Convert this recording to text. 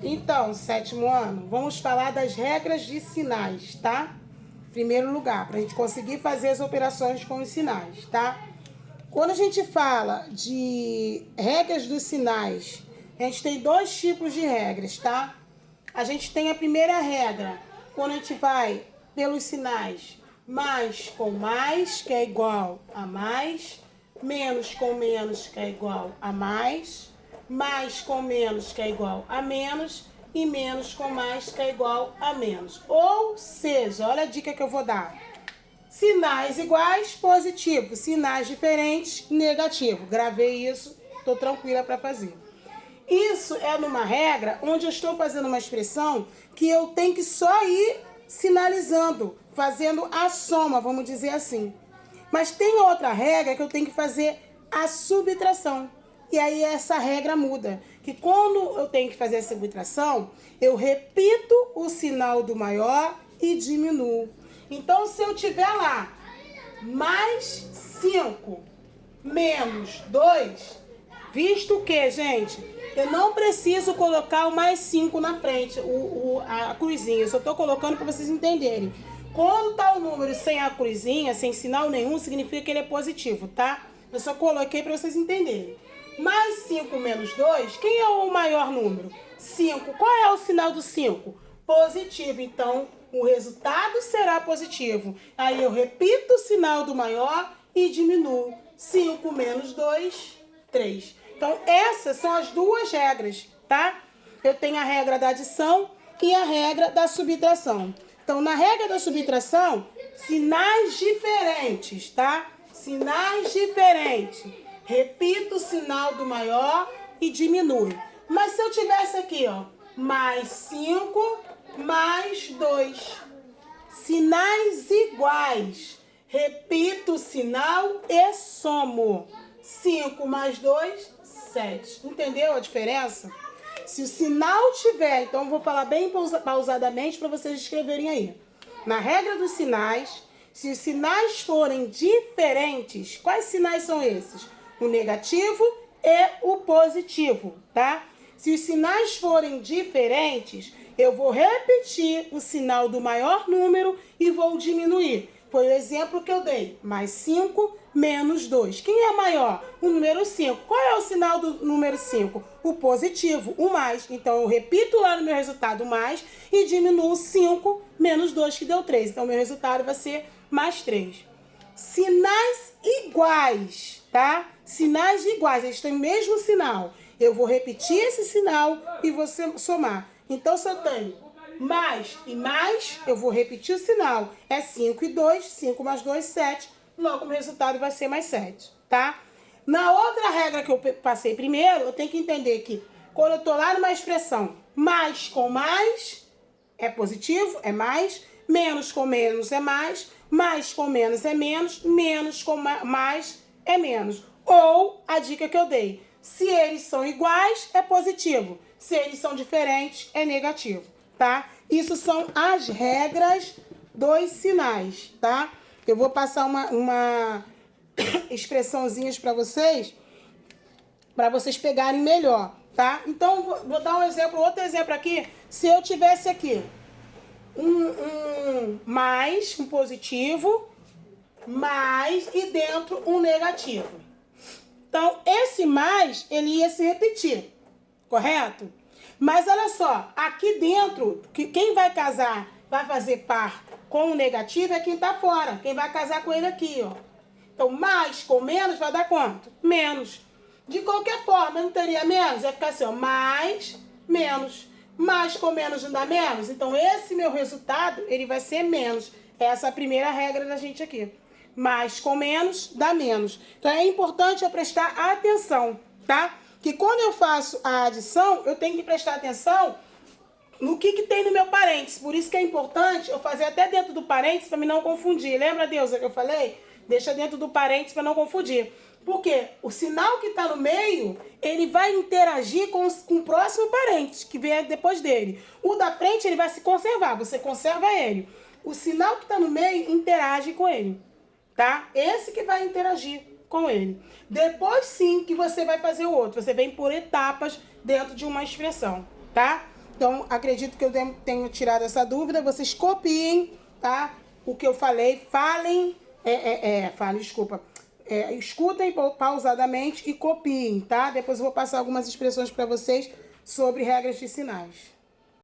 Então, sétimo ano, vamos falar das regras de sinais, tá? Primeiro lugar, para a gente conseguir fazer as operações com os sinais, tá? Quando a gente fala de regras dos sinais, a gente tem dois tipos de regras, tá? A gente tem a primeira regra, quando a gente vai pelos sinais, mais com mais, que é igual a mais, menos com menos, que é igual a mais com menos, que é igual a menos, e menos com mais, que é igual a menos. Ou seja, olha a dica que eu vou dar. Sinais iguais, positivo. Sinais diferentes, negativo. Gravei isso, estou tranquila para fazer. Isso é numa regra onde eu estou fazendo uma expressão que eu tenho que só ir sinalizando, fazendo a soma, vamos dizer assim. Mas tem outra regra que eu tenho que fazer a subtração. E aí essa regra muda. Que quando eu tenho que fazer a subtração, eu repito o sinal do maior e diminuo. Então, se eu tiver lá mais 5 menos 2, visto que, gente, eu não preciso colocar o mais 5 na frente, a cruzinha. Eu só estou colocando para vocês entenderem. Quando tá o número sem a cruzinha, sem sinal nenhum, significa que ele é positivo, tá? Eu só coloquei para vocês entenderem. Mais 5 menos 2, quem é o maior número? 5. Qual é o sinal do 5? Positivo. Então, o resultado será positivo. Aí eu repito o sinal do maior e diminuo. 5 menos 2, 3. Então, essas são as duas regras, tá? Eu tenho a regra da adição e a regra da subtração. Então, na regra da subtração, sinais diferentes, tá? Sinais diferentes. Repito o sinal do maior e diminui. Mas se eu tivesse aqui, ó, mais 5, mais 2. Sinais iguais. Repito o sinal e somo. 5 mais 2, 7. Entendeu a diferença? Se o sinal tiver, então eu vou falar bem pausadamente para vocês escreverem aí. Na regra dos sinais, se os sinais forem diferentes, quais sinais são esses? O negativo e o positivo, tá? Se os sinais forem diferentes, eu vou repetir o sinal do maior número e vou diminuir. Foi o exemplo que eu dei. Mais 5 menos 2. Quem é maior? O número 5. Qual é o sinal do número 5? O positivo, o mais. Então, eu repito lá no meu resultado mais e diminuo 5 menos 2, que deu 3. Então, meu resultado vai ser mais 3. Sinais iguais, tá? Sinais iguais, eles têm o mesmo sinal. Eu vou repetir esse sinal e vou somar. Então, se eu tenho mais e mais, eu vou repetir o sinal. É 5 e 2, 5 mais 2, 7. Logo, o resultado vai ser mais 7, tá? Na outra regra que eu passei primeiro, eu tenho que entender que quando eu tô lá numa expressão mais com mais, é positivo, é mais. Menos com menos é mais com menos é menos com mais é menos. Ou a dica que eu dei, se eles são iguais, é positivo. Se eles são diferentes, é negativo, tá? Isso são as regras dos sinais, tá? Eu vou passar uma expressãozinhas para vocês pegarem melhor, tá? Então, vou dar um exemplo, outro exemplo aqui. Se eu tivesse aqui um mais, um positivo, mais e dentro um negativo. Então, esse mais, ele ia se repetir, correto? Mas olha só, aqui dentro, quem vai casar, vai fazer par com o negativo é quem tá fora. Quem vai casar com ele aqui, ó. Então, mais com menos vai dar quanto? Menos. De qualquer forma, não teria menos? Vai ficar assim, ó, mais, menos. Mais com menos não dá menos? Então, esse meu resultado, ele vai ser menos. Essa é a primeira regra da gente aqui. Mais com menos dá menos. Então, é importante eu prestar atenção, tá? Que quando eu faço a adição, eu tenho que prestar atenção no que tem no meu parênteses. Por isso que é importante eu fazer até dentro do parênteses para me não confundir. Lembra, Deusa, que eu falei? Deixa dentro do parênteses para não confundir. Porque o sinal que está no meio, ele vai interagir com o próximo parênteses, que vem depois dele. O da frente, ele vai se conservar, você conserva ele. O sinal que está no meio interage com ele, tá? Esse que vai interagir com ele. Depois sim que você vai fazer o outro. Você vem por etapas dentro de uma expressão, tá? Então, acredito que eu tenho tirado essa dúvida. Vocês copiem, tá? O que eu falei, escutem pausadamente e copiem, tá? Depois eu vou passar algumas expressões para vocês sobre regras de sinais.